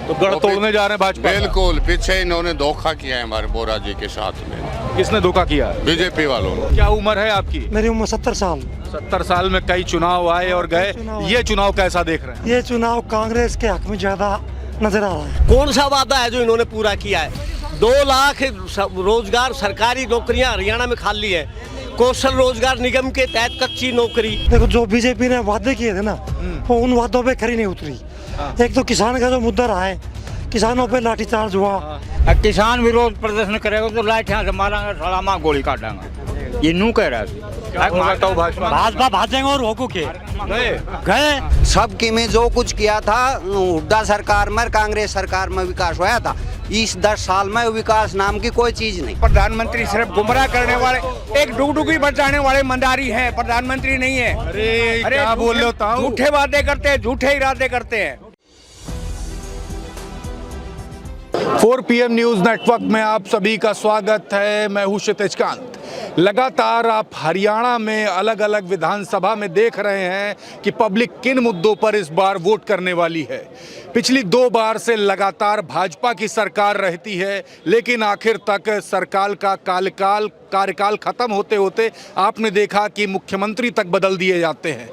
तो गढ़ तोड़ने जा रहे हैं भाजपा का। बिल्कुल, पीछे इन्होंने धोखा किया है हमारे बोरा जी के साथ में, किसने धोखा किया? बीजेपी वालों ने। क्या उम्र है आपकी? मेरी उम्र 70 साल। 70 साल में कई चुनाव आए और गए, ये चुनाव कैसा देख रहे हैं? ये चुनाव कांग्रेस के हक में ज्यादा नजर आ रहा है। कौन सा वादा है जो इन्होंने पूरा किया है? 2 लाख रोजगार सरकारी नौकरियां हरियाणा में खाली है। कौशल रोजगार निगम के तहत कच्ची नौकरी। देखो, जो बीजेपी ने वादे किए थे ना, वो उन वादों पे खरी नहीं उतरी। एक तो किसान का जो मुद्दा रहा है, किसानों पे लाठीचार्ज हुआ। किसान विरोध प्रदर्शन करेगा तो लाठियां से मारेंगे, सलामा गोली काटेंगे, ये नू कह रहा है। भाजपा भाजेंगे और होकू के गए। सब की में जो कुछ किया था हुड्डा सरकार में, कांग्रेस सरकार में विकास हुआ था। इस 10 साल में विकास नाम की कोई चीज नहीं। प्रधानमंत्री सिर्फ गुमराह करने वाले, एक डुगडुगी बचाने वाले मंदारी हैं, प्रधानमंत्री नहीं है। अरे क्या बोल रहे हो ताऊ? झूठे वादे करते हैं, झूठे इरादे करते हैं। 4 PM न्यूज नेटवर्क में आप सभी का स्वागत है। मैं हूं क्षितिज कांत। लगातार आप हरियाणा में अलग अलग विधानसभा में देख रहे हैं कि पब्लिक किन मुद्दों पर इस बार वोट करने वाली है। पिछली 2 बार से लगातार भाजपा की सरकार रहती है, लेकिन आखिर तक सरकार का कार्यकाल खत्म होते होते आपने देखा कि मुख्यमंत्री तक बदल दिए जाते हैं।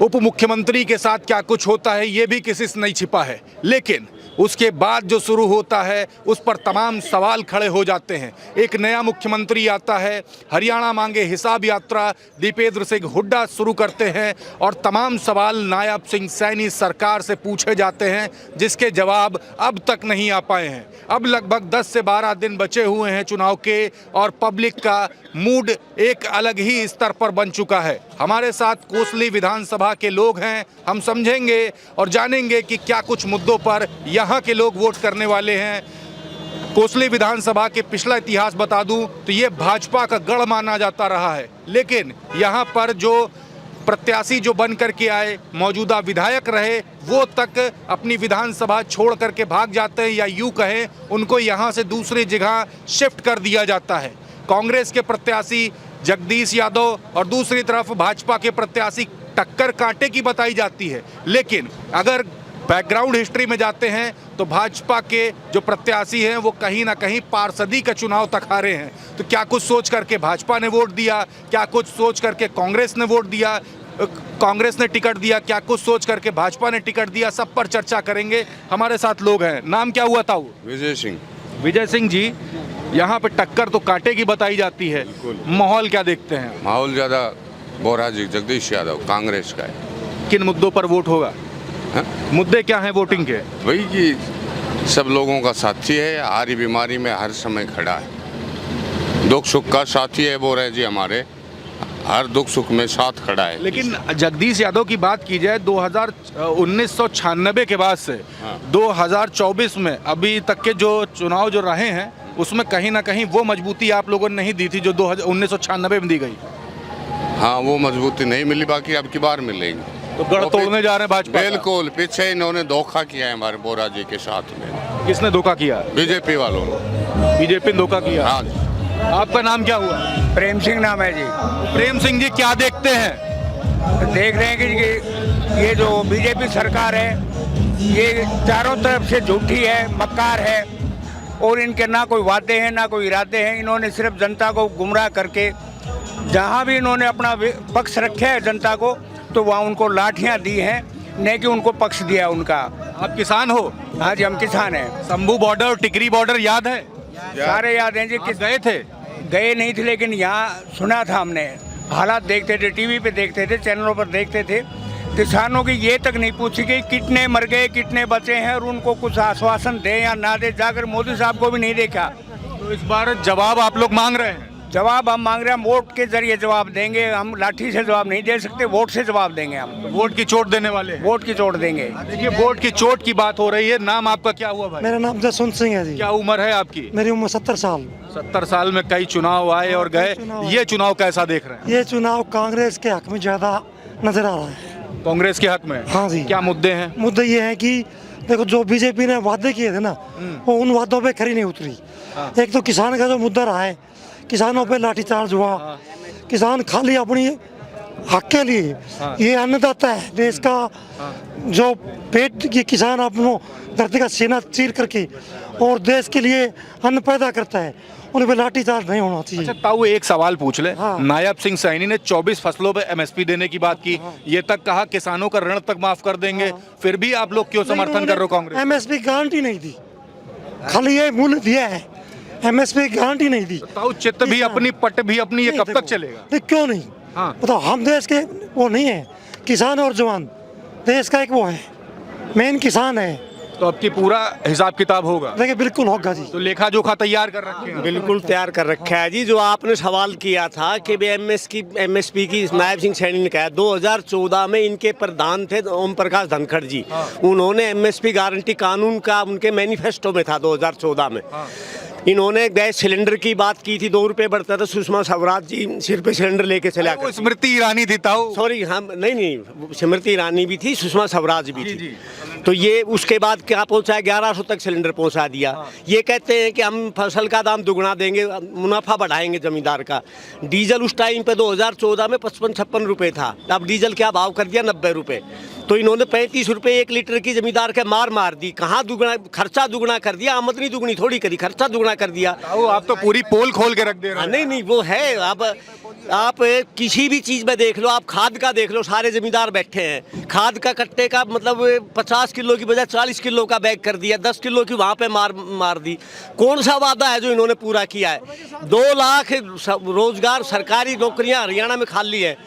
उप मुख्यमंत्री के साथ क्या कुछ होता है ये भी किसी से नहीं छिपा है, लेकिन उसके बाद जो शुरू होता है उस पर तमाम सवाल खड़े हो जाते हैं। एक नया मुख्यमंत्री आता है, हरियाणा मांगे हिसाब यात्रा दीपेंद्र सिंह हुड्डा शुरू करते हैं और तमाम सवाल नायब सिंह सैनी सरकार से पूछे जाते हैं, जिसके जवाब अब तक नहीं आ पाए हैं। अब लगभग 10 से 12 दिन बचे हुए हैं चुनाव के और पब्लिक का मूड एक अलग ही स्तर पर बन चुका है। हमारे साथ कोसली विधानसभा के लोग हैं, हम समझेंगे और जानेंगे कि क्या कुछ मुद्दों पर यहाँ के लोग वोट करने वाले हैं। कोसली विधानसभा के पिछला इतिहास बता दूं तो ये भाजपा का गढ़ माना जाता रहा है, लेकिन यहाँ पर जो प्रत्याशी जो बन करके आए, मौजूदा विधायक रहे, वो तक अपनी विधानसभा छोड़ करके भाग जाते हैं, या यूँ कहें उनको यहाँ से दूसरी जगह शिफ्ट कर दिया जाता है। कांग्रेस के प्रत्याशी जगदीश यादव और दूसरी तरफ भाजपा के प्रत्याशी टक्कर कांटे की बताई जाती है, लेकिन अगर बैकग्राउंड हिस्ट्री में जाते हैं तो भाजपा के जो प्रत्याशी हैं वो कहीं ना कहीं पार्षदी का चुनाव तक हारे हैं। तो क्या कुछ सोच करके भाजपा ने वोट दिया, क्या कुछ सोच करके कांग्रेस ने वोट दिया, कांग्रेस ने टिकट दिया, क्या कुछ सोच करके भाजपा ने टिकट दिया, सब पर चर्चा करेंगे। हमारे साथ लोग हैं। नाम क्या हुआ था? विजय सिंह। विजय सिंह जी, यहाँ पे टक्कर तो कांटे की बताई जाती है, माहौल क्या देखते हैं? माहौल ज्यादा बोरा जी जगदीश यादव कांग्रेस का है। किन मुद्दों पर वोट होगा? हाँ? मुद्दे क्या हैं वोटिंग के? वही कि सब लोगों का साथी है, हारी बीमारी में हर समय खड़ा है, दुख सुख का साथी है बोरा जी हमारे, हर दुख सुख में साथ खड़ा है। लेकिन जगदीश यादव की बात की जाए 1996 के बाद से 2024 में अभी तक के जो चुनाव जो रहे हैं उसमें कहीं ना कहीं वो मजबूती आप लोगों ने नहीं दी थी जो 1996 में दी गई। हाँ, वो मजबूती नहीं मिली, बाकी अब की बार मिलेंगी। तो गढ़ तोड़ने जा रहे हैं भाजपा का। बिल्कुल, पीछे इन्होंने धोखा किया है हमारे बोरा जी के साथ में। किसने धोखा किया? बीजेपी वालों ने। बीजेपी ने धोखा किया। हाँ जी। आपका नाम क्या हुआ? प्रेम सिंह नाम है जी। प्रेम सिंह जी, क्या देखते हैं? देख रहे हैं कि ये जो बीजेपी सरकार है ये चारों तरफ से झूठी है, मक्कार है, और इनके ना कोई वादे हैं ना कोई इरादे हैं। इन्होंने सिर्फ जनता को गुमराह करके जहाँ भी इन्होंने अपना पक्ष रखा है जनता को, तो वहाँ उनको लाठियाँ दी हैं, नहीं कि उनको पक्ष दिया उनका। आप किसान हो? हाँ जी, हम किसान हैं। शंभू बॉर्डर और टिकरी बॉर्डर याद है? सारे याद हैं जी। किस गए थे? गए नहीं थे, लेकिन यहाँ सुना था हमने, हालात देखते थे, टीवी पे देखते थे, चैनलों पर देखते थे। किसानों की ये तक नहीं पूछी कि कितने मर गए, कितने बचे हैं, और उनको कुछ आश्वासन दे या ना दे। जाकर मोदी साहब को भी नहीं देखा। तो इस बार जवाब आप लोग मांग रहे हैं? जवाब हम मांग रहे हैं, वोट के जरिए जवाब देंगे। हम लाठी से जवाब नहीं दे सकते, वोट से जवाब देंगे। हम वोट की चोट देने वाले हैं? वोट की चोट देंगे। देखिए, वोट की चोट की बात हो रही है। नाम आपका क्या हुआ भाई? मेरा नाम जसवंत सिंह है जी। क्या उम्र है आपकी? मेरी उम्र 70 साल। 70 साल में कई चुनाव आए और गए, ये चुनाव कैसा देख रहे हैं? ये चुनाव कांग्रेस के हक में ज्यादा नजर आ रहा है। कांग्रेस के हक में? हाँ जी। क्या मुद्दे हैं? मुद्दा ये है कि देखो, जो बीजेपी ने वादे किए थे ना, वो उन वादों पे खरी नहीं उतरी। एक तो किसान का जो मुद्दा रहा है, किसानों पे लाठीचार्ज हुआ। किसान खाली अपनी हक के लिए। ये अन्नदाता है देश का, जो पेट के किसान अपनों धरती का सीना चीर करके और देश के लिए अन्न पैदा करता है, उन पर लाठीचार्ज नहीं होना चाहिए। अच्छा ताऊ, एक सवाल पूछ ले। हाँ। नायब सिंह सैनी ने 24 फसलों पे एमएसपी देने की बात की, ये तक कहा किसानों का ऋण तक माफ कर देंगे, फिर भी आप लोग क्यों समर्थन कर रहे हो कांग्रेस? एमएसपी गारंटी नहीं दी, खाली ये मूल्य दिया है, एमएसपी गारंटी नहीं दी। ताऊ, चित्त भी अपनी पट भी अपनी, ये नहीं, कब तक देखो, चलेगा? नहीं, क्यों नहीं? हाँ। बताओ, हम देश के वो नहीं है, किसान और जवान देश का एक वो है, मेन किसान है। तो अब की पूरा हिसाब किताब होगा? देखिए बिल्कुल होगा जी। तो लेखा जोखा तैयार कर रखे हैं? बिल्कुल तैयार कर रखा है जी। जो आपने सवाल किया था कि एमएसपी की नायब सिंह सैनी ने कहा, 2014 में इनके प्रधान थे ओम प्रकाश धनखड़ जी। उन्होंने एमएसपी गारंटी कानून का उनके मैनिफेस्टो में था 2014 में। इन्होंने गैस सिलेंडर की बात की थी, 2 रुपए बढ़ता था, सुषमा स्वराज जी सिर पे सिलेंडर लेके चला वो स्मृति ईरानी थी ताऊ। सॉरी, हम नहीं, स्मृति ईरानी भी थी, सुषमा स्वराज भी थी। तो ये उसके बाद क्या पहुंचा, 1100 तक सिलेंडर पहुंचा दिया। ये कहते हैं कि हम फसल का दाम दुगना देंगे, मुनाफा बढ़ाएंगे जमींदार का। डीजल उस टाइम पे 2014 में 55-56 रुपए था, अब डीजल क्या भाव कर दिया, 90 रुपए। तो इन्होंने 35 रुपए 1 लीटर की जमींदार के मार दी। कहाँ दुगना, खर्चा दुगना कर दिया, आमदनी दुगनी थोड़ी करी, खर्चा दुगना कर दिया। ताऊ, आप तो पूरी पोल खोल के रख दे रहे हैं। नहीं, वो है। अब आप किसी भी चीज़ में देख लो, आप खाद का देख लो, सारे जमींदार बैठे हैं। खाद का कट्टे का मतलब 50 किलो की बजाय 40 किलो का बैग कर दिया, 10 किलो की वहाँ पे मार दी। कौन सा वादा है जो इन्होंने पूरा किया है? 2 लाख रोजगार सरकारी नौकरियाँ हरियाणा में खाली है।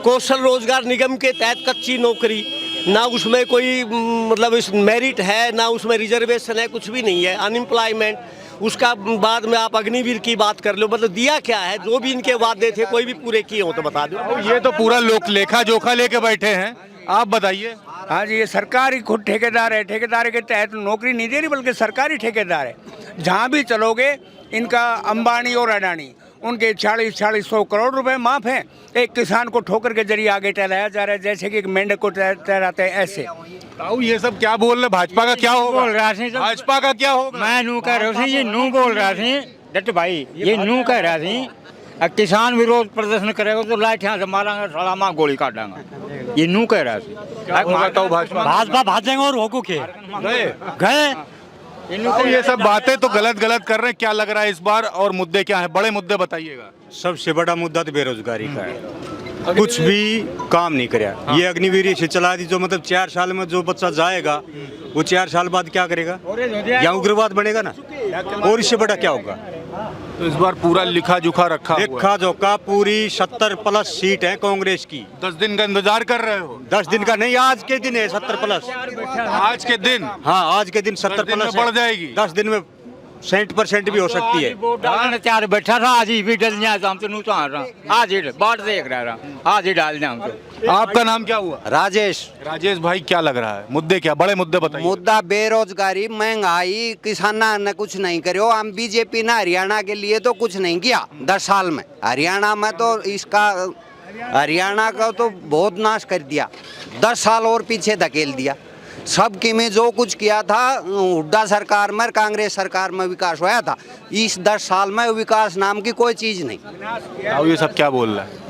कौशल रोजगार निगम के तहत कच्ची नौकरी, ना उसमें कोई मतलब मेरिट है, ना उसमें रिजर्वेशन है, कुछ भी नहीं है, अनएम्प्लॉयमेंट। उसका बाद में आप अग्निवीर की बात कर लो, मतलब दिया क्या है? जो भी इनके वादे थे कोई भी पूरे किए हो तो बता दो। ये तो पूरा लोक लेखा जोखा लेके बैठे हैं, आप बताइए। हाँ जी, ये सरकारी खुद ठेकेदार है, ठेकेदार के तहत नौकरी नहीं दे रही, बल्कि सरकारी ठेकेदार है। जहाँ भी चलोगे इनका अंबानी और अडानी, उनके 40-100 करोड़ रुपए माफ हैं। एक किसान को ठोकर के जरिए आगे टहलाया जा रहा है, जैसे कि एक मेंढक को टहराते हैं ऐसे। ताऊ, ये सब क्या बोल रहे? भाजपा का क्या होगा? बोल रहा थी भाजपा का क्या होगा? मैं नू कह रहा थी, ये नू बोल रहा थी डट भाई, ये नू कह रहा थी किसान विरोध प्रदर्शन करेगा तो लाठियां से मारांगे, साला मां गोली काटांगा, ये नू कह रहा थी। बताओ भाजपा भाजपा भाजेंगे और होकू के गए। ताऊ, ये सब बातें तो गलत कर रहे हैं, क्या लग रहा है इस बार? और मुद्दे क्या है, बड़े मुद्दे बताइएगा। सबसे बड़ा मुद्दा तो बेरोजगारी का है, कुछ भी काम नहीं कराया। ये अग्निवीर से चला दी, जो मतलब 4 साल में जो बच्चा जाएगा वो 4 साल बाद क्या करेगा? या उग्रवाद बनेगा ना, और इससे बड़ा क्या होगा? तो इस बार पूरा लिखा जुखा रखा हुआ है। देखा जोखा पूरी 70+ सीट है कांग्रेस की। 10 दिन का इंतजार कर रहे हो? 10 दिन का नहीं, आज के दिन है 70+। आज के दिन? हाँ, आज के दिन 70+ बढ़ जाएगी। 10 दिन में 60% भी हो सकती है। डालने चार बैठा था, आज ही भी डल जाए तो हम तो नू तो आ रहा, आज ही बाट देख रहा था, आज ही डाल दें हम तो। आपका नाम क्या हुआ? राजेश। राजेश भाई, क्या लग रहा है मुद्दे, क्या बड़े मुद्दे बताइए। मुद्दा बेरोजगारी, महंगाई, किसाना ने कुछ नहीं करो। हम बीजेपी ने हरियाणा के लिए तो कुछ नहीं किया 10 साल में। हरियाणा में तो हरियाणा का तो बहुत नाश कर दिया, 10 साल और पीछे धकेल दिया। सबकी में जो कुछ किया था हुड्डा सरकार में, कांग्रेस सरकार में विकास हुआ था। इस 10 साल में विकास नाम की कोई चीज नहीं। अब ये सब क्या बोल रहा है?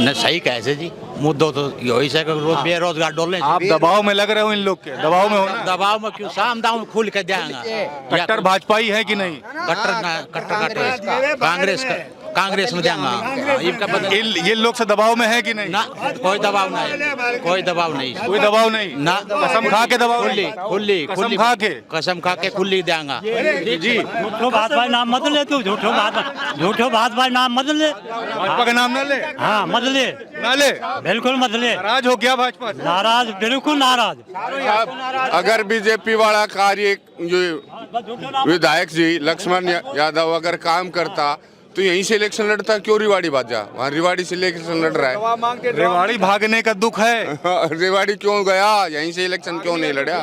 न सही कैसे जी, मुद्दों तो यही से बेरोजगार डोलने। आप दबाव में लग रहे हो इन लोग के? दबाव में हो ना? दबाव में क्यों, साम दाम खुल के देंगे। कट्टर भाजपाई है कि नहीं? कट्टर कांग्रेस में देंगे इनका बदल। ये लोग से दबाव में है कि नहीं? ना, कोई दबाव नहीं, कोई दबाव नहीं, कोई दबाव नहीं ना। कसम खा के दबाव खुली नहीं? खुली कसम खा के? कसम खा के खुली देंगे जी। झूठो बात भाई नाम मत ले तू, झूठो बात भाई नाम मत ले। भाजपा का नाम ना ले? हाँ मत ले, ना ले? बिल्कुल मत ले। नाराज हो क्या भाजपा से? नाराज, बिल्कुल नाराज। अगर बीजेपी वाला कार्य जो विधायक जी लक्ष्मण यादव अगर काम करता तो यहीं से इलेक्शन लड़ता, क्यों रिवाड़ी बाजा? वहाँ रिवाड़ी से इलेक्शन लड़ रहा है। रेवाड़ी भागने का दुख है। रेवाड़ी क्यों गया, यहीं से इलेक्शन क्यों नहीं लड़ा?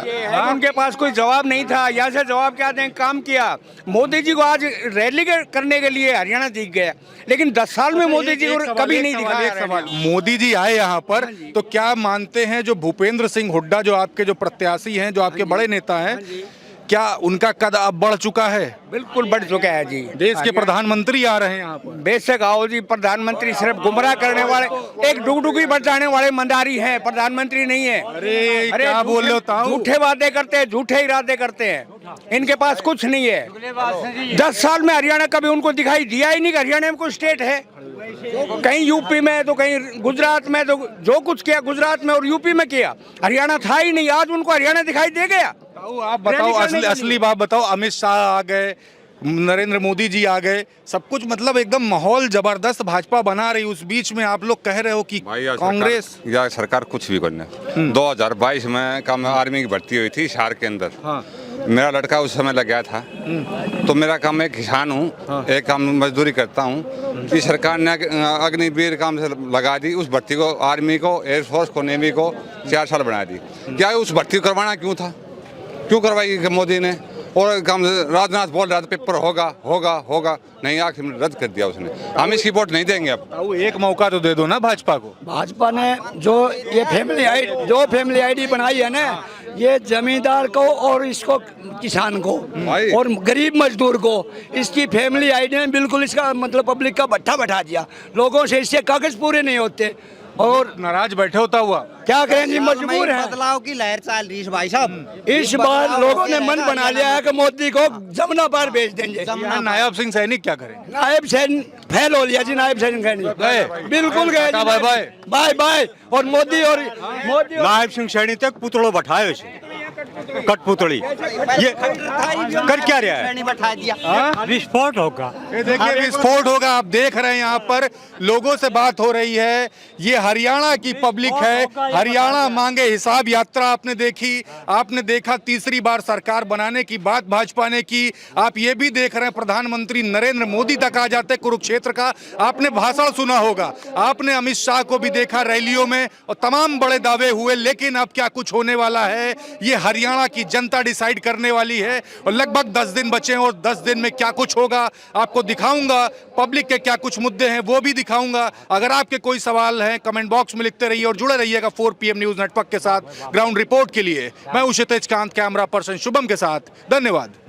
उनके पास कोई जवाब नहीं था, यहाँ से जवाब क्या दें, काम किया। मोदी जी को आज रैली करने के लिए हरियाणा दिख गया, लेकिन 10 साल में मोदी जी को कभी नहीं दिखाया। मोदी जी आए यहाँ पर तो क्या मानते हैं, जो भूपेंद्र सिंह हुड्डा जो आपके जो प्रत्याशी हैं, जो आपके बड़े नेता हैं, क्या उनका कद अब बढ़ चुका है? बिल्कुल बढ़ चुका है जी। देश के प्रधानमंत्री आ रहे हैं यहाँ पर। बेशक आओ जी, प्रधानमंत्री सिर्फ गुमराह करने वाले, एक डुगडुगी बचाने वाले मंदारी हैं, प्रधानमंत्री नहीं है। अरे क्या बोल रहे हो ताऊ? झूठे वादे करते हैं, झूठे इरादे करते हैं, इनके पास कुछ नहीं है। 10 साल में हरियाणा कभी उनको दिखाई दिया ही नहीं कि हरियाणा में कोई स्टेट है। कहीं यूपी में तो कहीं गुजरात में, तो जो कुछ किया गुजरात में और यूपी में किया, हरियाणा था ही नहीं। आज उनको हरियाणा दिखाई दे गया। आप बताओ, असली बात बताओ। अमित शाह आ गए, नरेंद्र मोदी जी आ गए, सब कुछ मतलब एकदम माहौल जबरदस्त भाजपा बना रही। उस बीच में आप लोग कह रहे हो कि कांग्रेस या सरकार कुछ भी करने। 2022 में काम आर्मी की भर्ती हुई थी हिसार के अंदर। हाँ। मेरा लड़का उस समय लग गया था। तो मेरा काम, मैं किसान हूँ, एक काम मजदूरी करता हूँ। कि सरकार ने अग्निवीर काम से लगा दी उस भर्ती को, आर्मी को, एयरफोर्स को, नेवी को 4 साल बना दी। क्या उस भर्ती करवाना क्यों था? क्यों करवाई मोदी ने? और काम राजनाथ बोल रहा था पेपर होगा होगा होगा, नहीं, आखिर में रद्द कर दिया उसने। हम इसकी वोट नहीं देंगे अब। एक मौका तो दे दो ना भाजपा को। भाजपा ने जो ये फैमिली आईडी बनाई है ना, ये जमींदार को और इसको किसान को और गरीब मजदूर को, इसकी फैमिली आईडी ने बिल्कुल इसका मतलब पब्लिक का भट्ठा बैठा दिया। लोगों से इससे कागज पूरे नहीं होते और नाराज बैठे होता हुआ क्या करें जी, मजबूर है। बदलाव की लहर चल रही है भाई साहब। इस बार लोगों ने मन बना लिया है कि मोदी को जमुना पार भेज देंगे। नायब सिंह सैनिक क्या करें? नायब सैन फेल हो लिया जी, नायब सैनिक बिल्कुल गए। Bye bye bye bye. और मोदी नायब सिंह सैनी तक पुतलो बैठाए कठपुतली, ये कर क्या रहा है? बैठा दिया। विस्फोट होगा। ये देखिए विस्फोट होगा। आप देख रहे हैं यहाँ पर लोगों से बात हो रही है। ये हरियाणा की पब्लिक है। हरियाणा मांगे हिसाब यात्रा आपने देखी, आपने देखा तीसरी बार सरकार बनाने की बात भाजपा ने की। आप ये भी देख रहे हैं प्रधानमंत्री नरेंद्र मोदी तक आ जाते कुरुक्षेत्र का। आपने भाषण सुना होगा, आपने अमित शाह को भी देखा रैलियों में, और तमाम बड़े दावे हुए। लेकिन अब क्या कुछ होने वाला है ये हरियाणा की जनता डिसाइड करने वाली है। और लगभग 10 दिन बचे हैं और 10 दिन में क्या कुछ होगा आपको दिखाऊंगा। पब्लिक के क्या कुछ मुद्दे हैं वो भी दिखाऊंगा। अगर आपके कोई सवाल हैं कमेंट बॉक्स में लिखते रहिए और जुड़े रहिएगा 4 PM न्यूज नेटवर्क के साथ। ग्राउंड रिपोर्ट के लिए मैं क्षितिज कांत, कैमरा पर्सन शुभम के साथ। धन्यवाद।